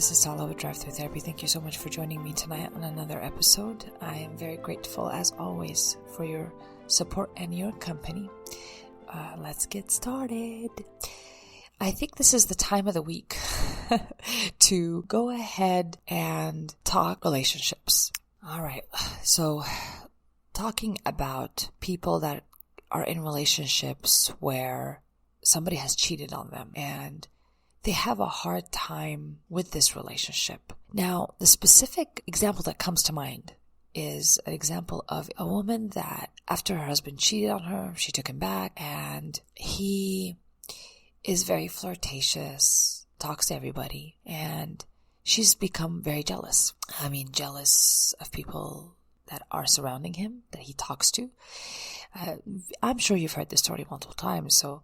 this is Sala with Drive-thru Therapy. Thank you so much for joining me tonight on another episode. I am very grateful, as always, for your support and your company. Let's get started. I think this is the time of the week to go ahead and talk relationships. All right, so talking about people that are in relationships where somebody has cheated on them and they have a hard time with this relationship. Now, the specific example that comes to mind is an example of a woman that after her husband cheated on her, she took him back, and he is very flirtatious, talks to everybody, and she's become very jealous. Jealous of people that are surrounding him, that he talks to. I'm sure you've heard this story multiple times, so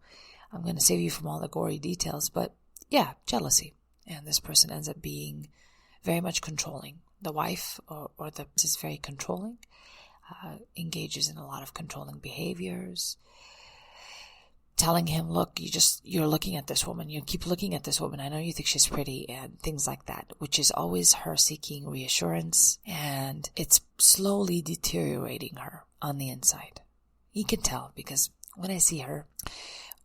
I'm going to save you from all the gory details, but yeah, jealousy. And this person ends up being very much controlling. The wife or the is very controlling, engages in a lot of controlling behaviors, telling him, look, you're looking at this woman. You keep looking at this woman. I know you think she's pretty, and things like that, which is always her seeking reassurance, and it's slowly deteriorating her on the inside. You can tell because when I see her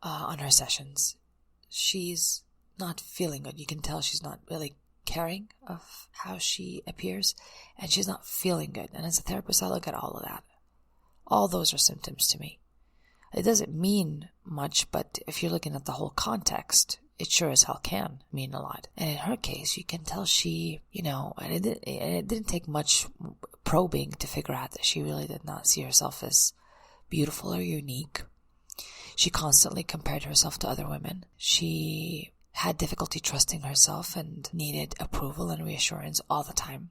on her sessions, she's not feeling good. You can tell she's not really caring of how she appears, and she's not feeling good. And as a therapist, I look at all of that. All those are symptoms to me. It doesn't mean much, but if you're looking at the whole context, it sure as hell can mean a lot. And in her case, you can tell she, and it didn't take much probing to figure out that she really did not see herself as beautiful or unique. She constantly compared herself to other women. She had difficulty trusting herself and needed approval and reassurance all the time,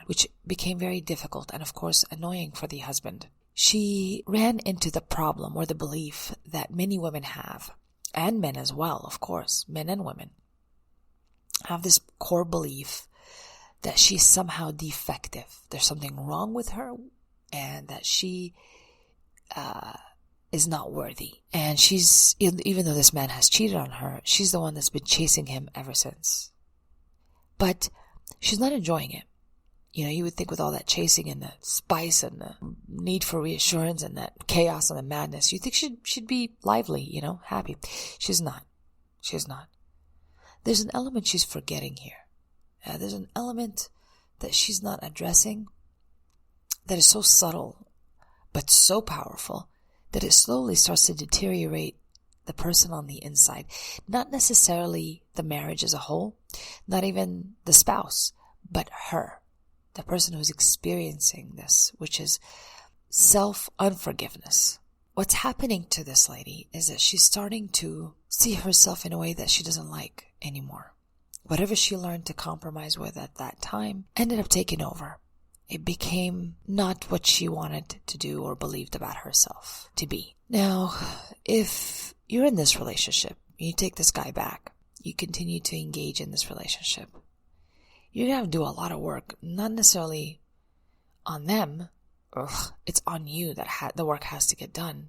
which became very difficult and, of course, annoying for the husband. She ran into the problem or the belief that many women have, and men as well, of course, men and women, have this core belief that she's somehow defective. There's something wrong with her, and that she is not worthy. And she's, even though this man has cheated on her, she's the one that's been chasing him ever since. But she's not enjoying it. You would think with all that chasing and the spice and the need for reassurance and that chaos and the madness, you think she'd be lively, happy. She's not. There's an element she's forgetting here. There's an element that she's not addressing that is so subtle, but so powerful, that it slowly starts to deteriorate the person on the inside. Not necessarily the marriage as a whole, not even the spouse, but her, the person who's experiencing this, which is self-unforgiveness. What's happening to this lady is that she's starting to see herself in a way that she doesn't like anymore. Whatever she learned to compromise with at that time ended up taking over. It became not what she wanted to do or believed about herself to be. Now, if you're in this relationship, you take this guy back, you continue to engage in this relationship, you're going to have to do a lot of work, not necessarily on them. It's on you that the work has to get done.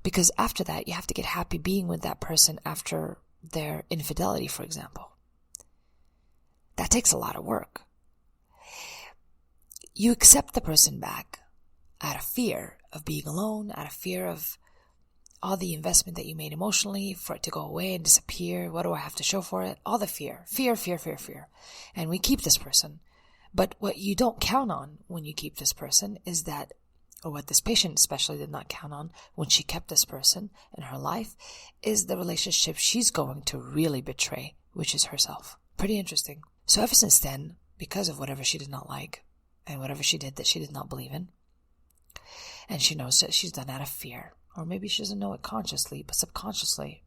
Because after that, you have to get happy being with that person after their infidelity, for example. That takes a lot of work. You accept the person back out of fear of being alone, out of fear of all the investment that you made emotionally, for it to go away and disappear. What do I have to show for it? All the fear. And we keep this person. But what you don't count on when you keep this person is that, or what this patient especially did not count on when she kept this person in her life, is the relationship she's going to really betray, which is herself. Pretty interesting. So ever since then, because of whatever she did not like, and whatever she did that she did not believe in, and she knows that she's done out of fear, or maybe she doesn't know it consciously, but subconsciously,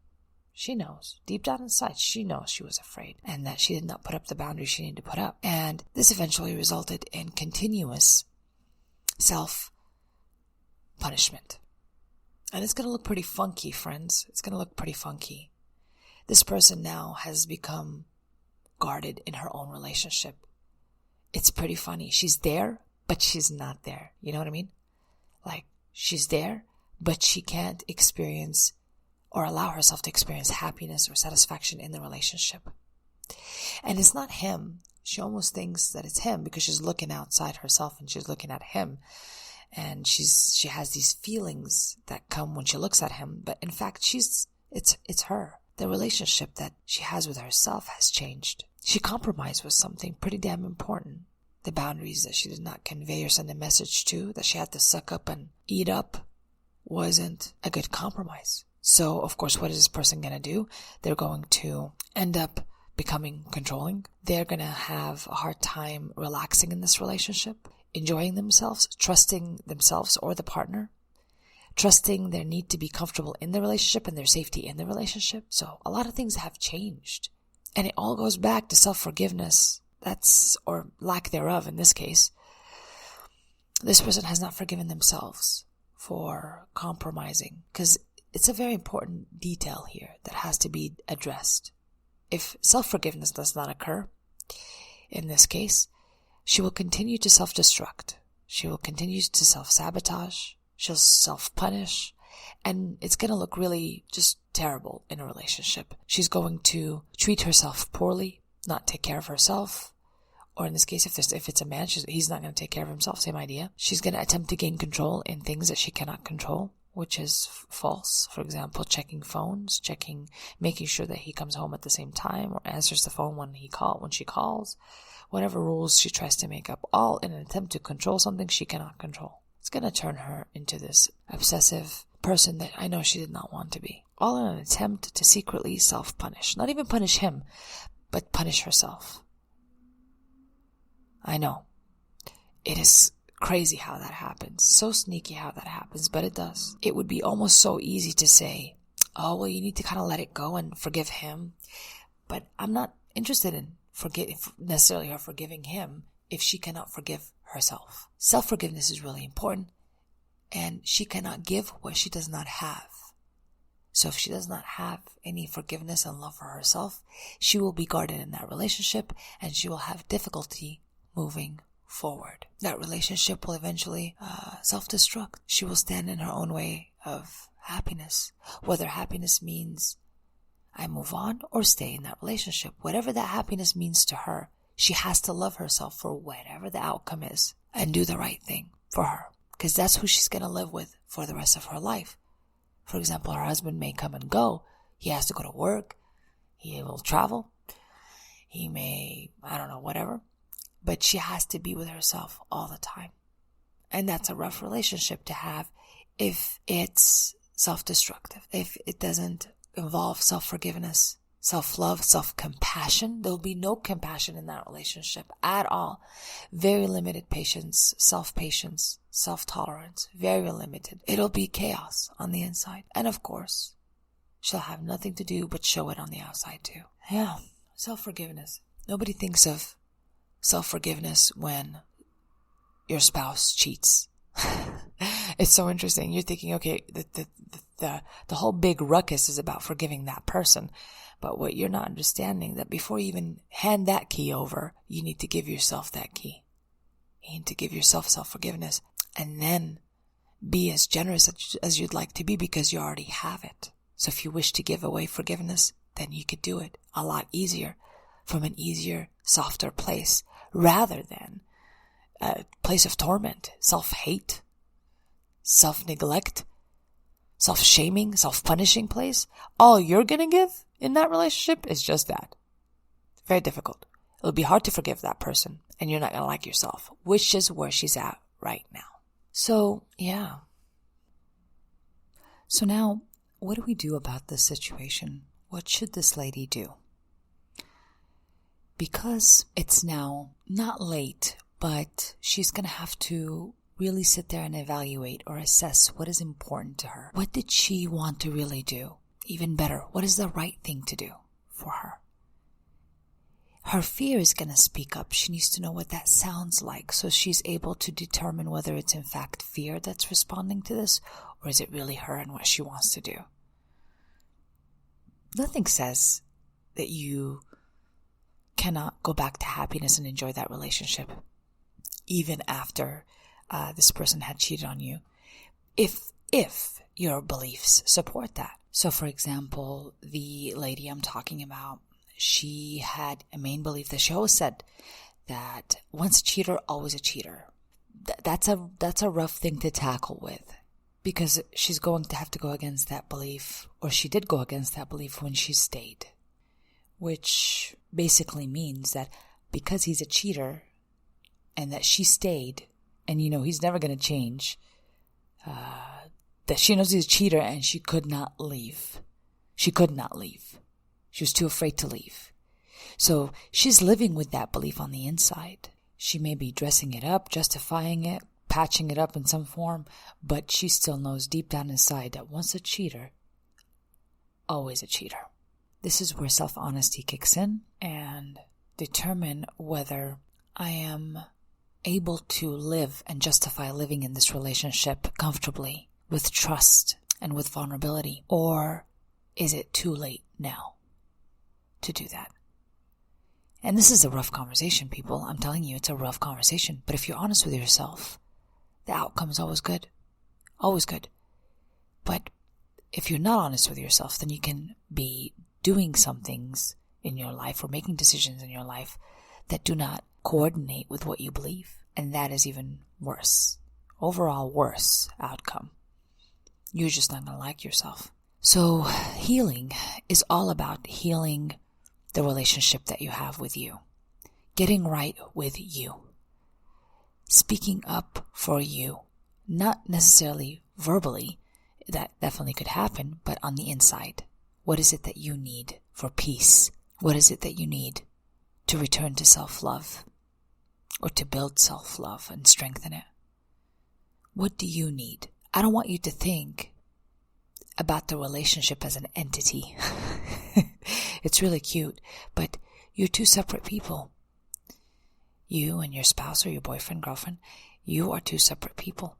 she knows, deep down inside, she knows she was afraid, and that she did not put up the boundaries she needed to put up. And this eventually resulted in continuous self-punishment. And it's going to look pretty funky, friends. It's going to look pretty funky. This person now has become guarded in her own relationship. It's pretty funny. She's there, but she's not there. You know what I mean? Like, she's there, but she can't experience or allow herself to experience happiness or satisfaction in the relationship. And it's not him. She almost thinks that it's him because she's looking outside herself and she's looking at him. And she has these feelings that come when she looks at him. But in fact, it's her. The relationship that she has with herself has changed. She compromised with something pretty damn important. The boundaries that she did not convey or send a message to, that she had to suck up and eat up, wasn't a good compromise. So, of course, what is this person going to do? They're going to end up becoming controlling. They're going to have a hard time relaxing in this relationship, enjoying themselves, trusting themselves or the partner, trusting their need to be comfortable in the relationship and their safety in the relationship. So a lot of things have changed. And it all goes back to self-forgiveness. Or lack thereof in this case. This person has not forgiven themselves for compromising, because it's a very important detail here that has to be addressed. If self-forgiveness does not occur, in this case, she will continue to self-destruct. She will continue to self-sabotage. She'll self-punish. And it's going to look really just terrible in a relationship. She's going to treat herself poorly, not take care of herself. Or in this case, if it's a man, he's not going to take care of himself. Same idea. She's going to attempt to gain control in things that she cannot control, which is false. For example, checking phones, making sure that he comes home at the same time or answers the phone when she calls. Whatever rules she tries to make up, all in an attempt to control something she cannot control. It's going to turn her into this obsessive person that I know she did not want to be. All in an attempt to secretly self-punish. Not even punish him, but punish herself. I know. It is crazy how that happens. So sneaky how that happens, but it does. It would be almost so easy to say, oh, well, you need to kind of let it go and forgive him. But I'm not interested in necessarily her forgiving him if she cannot forgive herself. Self-forgiveness is really important, and she cannot give what she does not have. So if she does not have any forgiveness and love for herself, she will be guarded in that relationship, and she will have difficulty moving forward. That relationship will eventually self-destruct. She will stand in her own way of happiness. Whether happiness means I move on or stay in that relationship. Whatever that happiness means to her, she has to love herself for whatever the outcome is and do the right thing for her. Because that's who she's going to live with for the rest of her life. For example, her husband may come and go. He has to go to work. He will travel. He may, whatever. But she has to be with herself all the time. And that's a rough relationship to have if it's self-destructive. If it doesn't involve self-forgiveness, self-love, self-compassion. There'll be no compassion in that relationship at all. Very limited patience, self-patience, self-tolerance. Very limited. It'll be chaos on the inside. And of course, she'll have nothing to do but show it on the outside too. Yeah, self-forgiveness. Nobody thinks of self-forgiveness when your spouse cheats. It's so interesting. You're thinking, okay, the whole big ruckus is about forgiving that person. But what you're not understanding, that before you even hand that key over, you need to give yourself that key. You need to give yourself self-forgiveness and then be as generous as you'd like to be, because you already have it. So if you wish to give away forgiveness, then you could do it a lot easier, from an easier, softer place, rather than a place of torment, self-hate, self-neglect, self-shaming, self-punishing place. All you're going to give in that relationship is just that. Very difficult. It'll be hard to forgive that person, and you're not going to like yourself, which is where she's at right now. So, yeah. So now, what do we do about this situation? What should this lady do? Because it's now not late, but she's going to have to really sit there and evaluate or assess what is important to her. What did she want to really do? Even better, what is the right thing to do for her? Her fear is going to speak up. She needs to know what that sounds like, so she's able to determine whether it's in fact fear that's responding to this, or is it really her and what she wants to do. Nothing says that you cannot go back to happiness and enjoy that relationship, even after this person had cheated on you, if your beliefs support that. So, for example, the lady I'm talking about, she had a main belief that she always said that once a cheater, always a cheater. That's a rough thing to tackle with, because she's going to have to go against that belief, or she did go against that belief when she stayed, which basically means that because he's a cheater and that she stayed, and he's never going to change, that she knows he's a cheater and she could not leave. She could not leave. She was too afraid to leave. So she's living with that belief on the inside. She may be dressing it up, justifying it, patching it up in some form, but she still knows deep down inside that once a cheater, always a cheater. This is where self-honesty kicks in and determine whether I am able to live and justify living in this relationship comfortably, with trust and with vulnerability, or is it too late now to do that? And this is a rough conversation, people. I'm telling you, it's a rough conversation. But if you're honest with yourself, the outcome is always good. Always good. But if you're not honest with yourself, then you can be doing some things in your life or making decisions in your life that do not coordinate with what you believe. And that is even worse. Overall worse outcome. You're just not going to like yourself. So healing is all about healing the relationship that you have with you. Getting right with you. Speaking up for you. Not necessarily verbally. That definitely could happen, but on the inside. What is it that you need for peace? What is it that you need to return to self-love? Or to build self-love and strengthen it? What do you need? I don't want you to think about the relationship as an entity. It's really cute, but you're two separate people. You and your spouse or your boyfriend, girlfriend, you are two separate people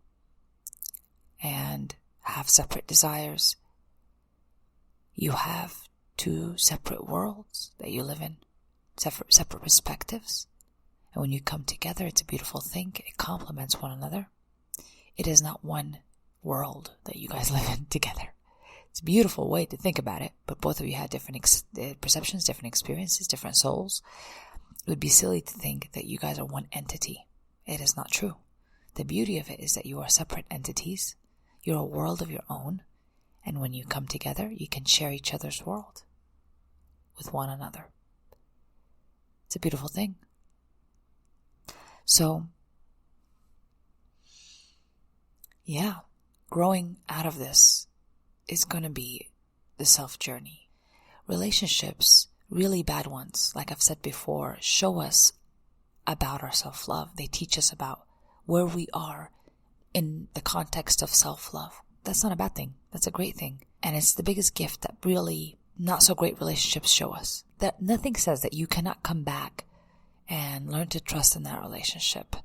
and have separate desires. You have two separate worlds that you live in, separate perspectives. And when you come together, it's a beautiful thing. It complements one another. It is not one world that you guys live in together. It's a beautiful way to think about it, but both of you had different perceptions, different experiences, different souls. It would be silly to think that you guys are one entity. It is not true. The beauty of it is that you are separate entities. You're a world of your own. And when you come together, you can share each other's world with one another. It's a beautiful thing. So, yeah, growing out of this is going to be the self journey. Relationships, really bad ones, like I've said before, show us about our self-love. They teach us about where we are in the context of self-love. That's not a bad thing. That's a great thing. And it's the biggest gift that really not so great relationships show us. That nothing says that you cannot come back and learn to trust in that relationship.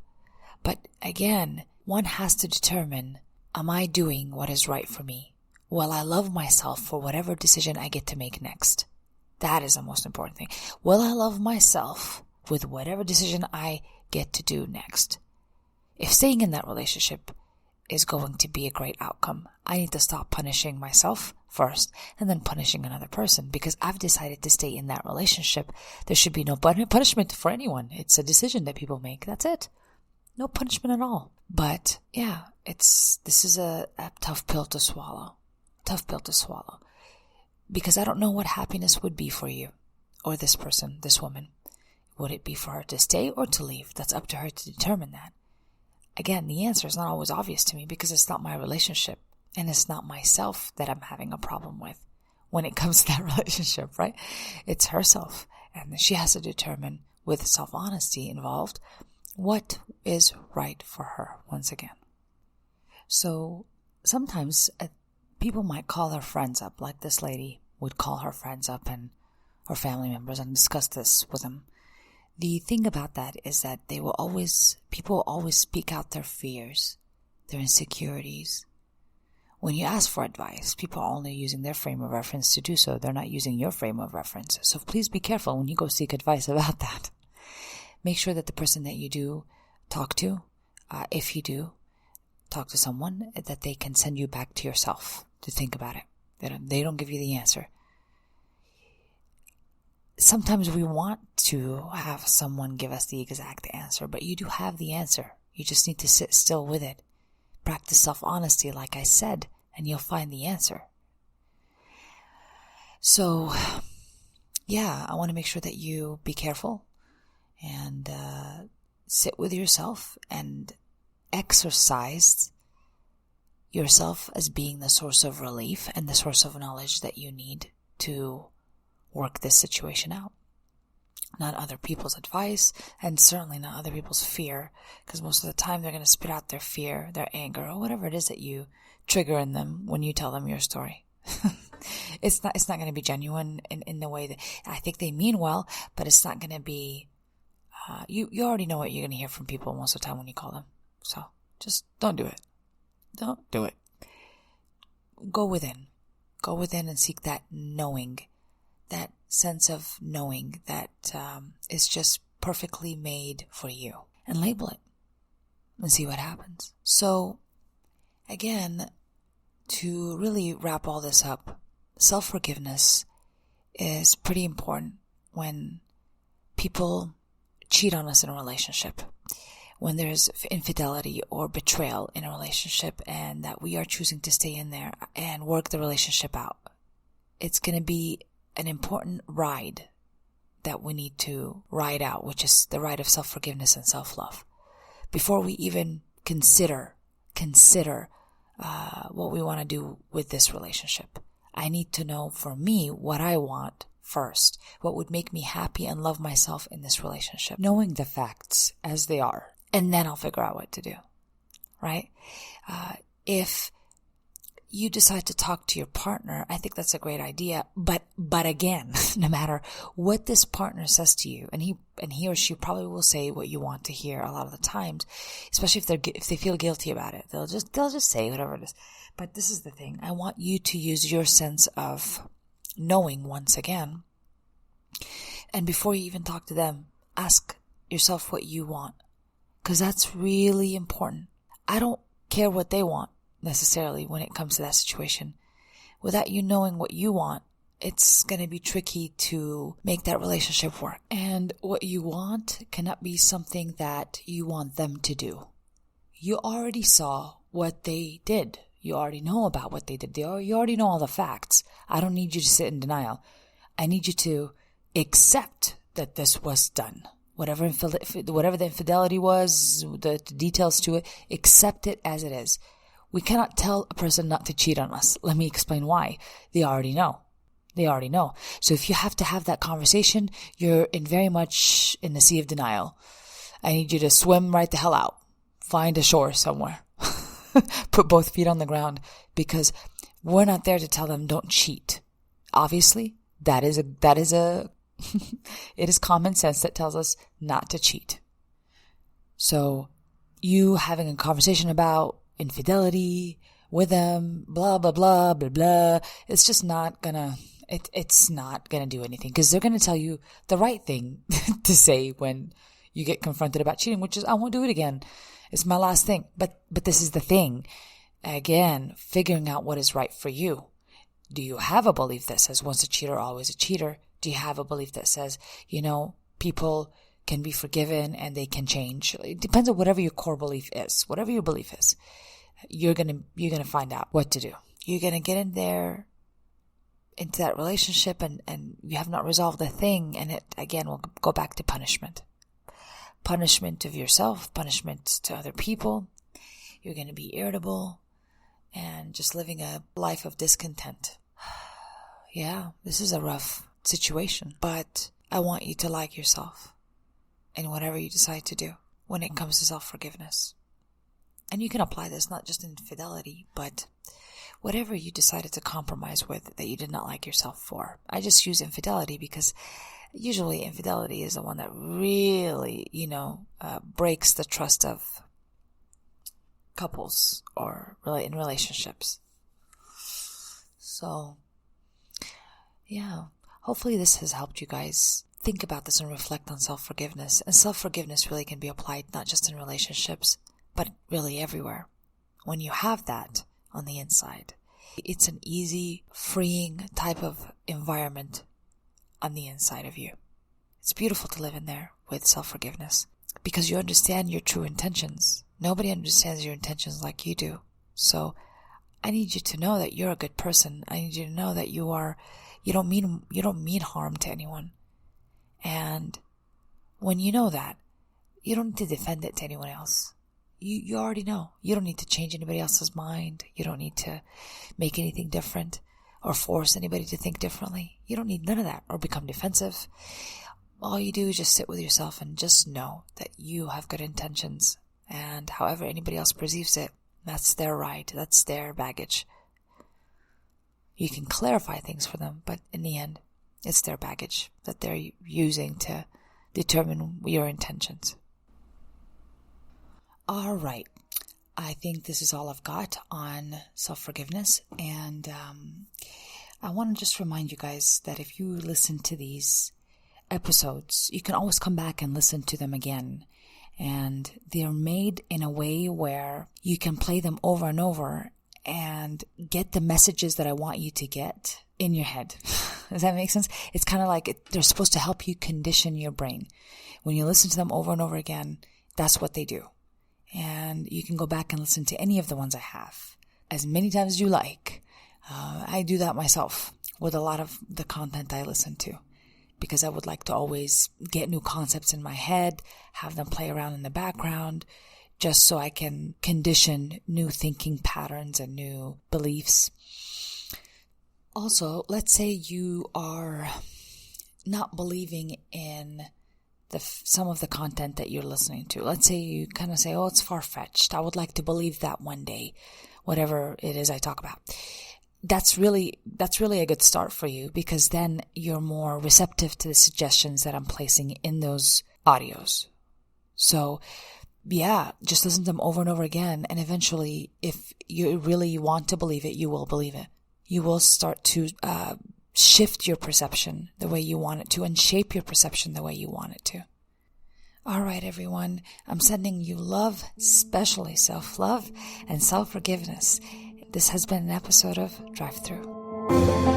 But again, one has to determine, am I doing what is right for me? Will I love myself for whatever decision I get to make next? That is the most important thing. Will I love myself with whatever decision I get to do next? If staying in that relationship is going to be a great outcome, I need to stop punishing myself first and then punishing another person, because I've decided to stay in that relationship. There should be no punishment for anyone. It's a decision that people make. That's it. No punishment at all. But yeah, this is a tough pill to swallow. Tough pill to swallow. Because I don't know what happiness would be for you or this person, this woman. Would it be for her to stay or to leave? That's up to her to determine that. Again, the answer is not always obvious to me because it's not my relationship and it's not myself that I'm having a problem with when it comes to that relationship, right? It's herself, and she has to determine, with self-honesty involved, what is right for her once again. So sometimes people might call their friends up, like this lady would call her friends up and her family members and discuss this with them. The thing about that is that people will always speak out their fears, their insecurities. When you ask for advice, people are only using their frame of reference to do so. They're not using your frame of reference. So please be careful when you go seek advice about that. Make sure that the person that you do talk to, if you do talk to someone, that they can send you back to yourself to think about it. They don't give you the answer. sometimes we want to have someone give us the exact answer, but you do have the answer. You just need to sit still with it. Practice self-honesty, like I said, and you'll find the answer. So, yeah, I want to make sure that you be careful and sit with yourself and exercise yourself as being the source of relief and the source of knowledge that you need to work this situation out. Not other people's advice, and certainly not other people's fear, because most of the time they're going to spit out their fear, their anger, or whatever it is that you trigger in them when you tell them your story. It's not going to be genuine in the way that I think they mean well, but it's not going to be, you already know what you're going to hear from people most of the time when you call them. So just don't do it. Don't do it. Go within and seek that knowing, that sense of knowing that is just perfectly made for you, and label it and see what happens. So again, to really wrap all this up, self-forgiveness is pretty important when people cheat on us in a relationship, when there's infidelity or betrayal in a relationship, and that we are choosing to stay in there and work the relationship out. It's going to be an important ride that we need to ride out, which is the ride of self-forgiveness and self-love. Before we even consider what we want to do with this relationship, I need to know for me what I want first, what would make me happy and love myself in this relationship, knowing the facts as they are, and then I'll figure out what to do, right? If you decide to talk to your partner, I think that's a great idea. But again, no matter what this partner says to you, and he or she probably will say what you want to hear a lot of the times, especially if they feel guilty about it, they'll just say whatever it is. But this is the thing. I want you to use your sense of knowing once again. And before you even talk to them, ask yourself what you want, because that's really important. I don't care what they want necessarily when it comes to that situation. Without you knowing what you want, it's going to be tricky to make that relationship work. And what you want cannot be something that you want them to do. You already saw what they did. You already know about what they did. You already know all the facts. I don't need you to sit in denial. I need you to accept that this was done. Whatever the infidelity was, the details to it, accept it as it is. We cannot tell a person not to cheat on us. Let me explain why. They already know. So if you have to have that conversation, you're very much in the sea of denial. I need you to swim right the hell out. Find a shore somewhere. Put both feet on the ground, because we're not there to tell them don't cheat. Obviously, that is it is common sense that tells us not to cheat. So you having a conversation about infidelity with them, blah, blah, blah, blah, blah, it's just not gonna, it's not gonna do anything, because they're gonna tell you the right thing to say when you get confronted about cheating, which is, I won't do it again. It's my last thing. But this is the thing. Again, figuring out what is right for you. Do you have a belief that says once a cheater, always a cheater? Do you have a belief that says, people can be forgiven and they can change? It depends on whatever your core belief is. Whatever your belief is, you're gonna find out what to do. You're gonna get in there into that relationship and you have not resolved the thing, and it again will go back to punishment. Punishment of yourself, punishment to other people. You're going to be irritable and just living a life of discontent. Yeah, this is a rough situation, but I want you to like yourself in whatever you decide to do when it comes to self-forgiveness. And you can apply this not just in infidelity, but whatever you decided to compromise with that you did not like yourself for. I just use infidelity because usually infidelity is the one that really, breaks the trust of couples or in relationships. So, yeah, hopefully this has helped you guys think about this and reflect on self-forgiveness. And self-forgiveness really can be applied not just in relationships, but really everywhere. When you have that on the inside, it's an easy, freeing type of environment on the inside of you. It's beautiful to live in there with self-forgiveness because you understand your true intentions. Nobody understands your intentions like you do. So I need you to know that you're a good person. I need you to know that you don't mean harm to anyone. And when you know that, you don't need to defend it to anyone else. You already know. You don't need to change anybody else's mind. You don't need to make anything different or force anybody to think differently. You don't need none of that or become defensive. All you do is just sit with yourself and just know that you have good intentions. And however anybody else perceives it, that's their right. That's their baggage. You can clarify things for them, but in the end, it's their baggage that they're using to determine your intentions. All right. I think this is all I've got on self-forgiveness. And I want to just remind you guys that if you listen to these episodes, you can always come back and listen to them again. And they're made in a way where you can play them over and over and get the messages that I want you to get in your head. Does that make sense? It's kind of like they're supposed to help you condition your brain. When you listen to them over and over again, that's what they do. And you can go back and listen to any of the ones I have as many times as you like. I do that myself with a lot of the content I listen to because I would like to always get new concepts in my head, have them play around in the background, just so I can condition new thinking patterns and new beliefs. Also, let's say you are not believing in some of the content that you're listening to. Let's say you kind of say, oh, it's far-fetched. I would like to believe that one day, whatever it is I talk about. That's really a good start for you because then you're more receptive to the suggestions that I'm placing in those audios. So yeah, just listen to them over and over again. And eventually, if you really want to believe it, you will believe it. You will start to shift your perception the way you want it to and shape your perception the way you want it to. All right, everyone. I'm sending you love, especially self-love and self-forgiveness. This has been an episode of Drive-thru.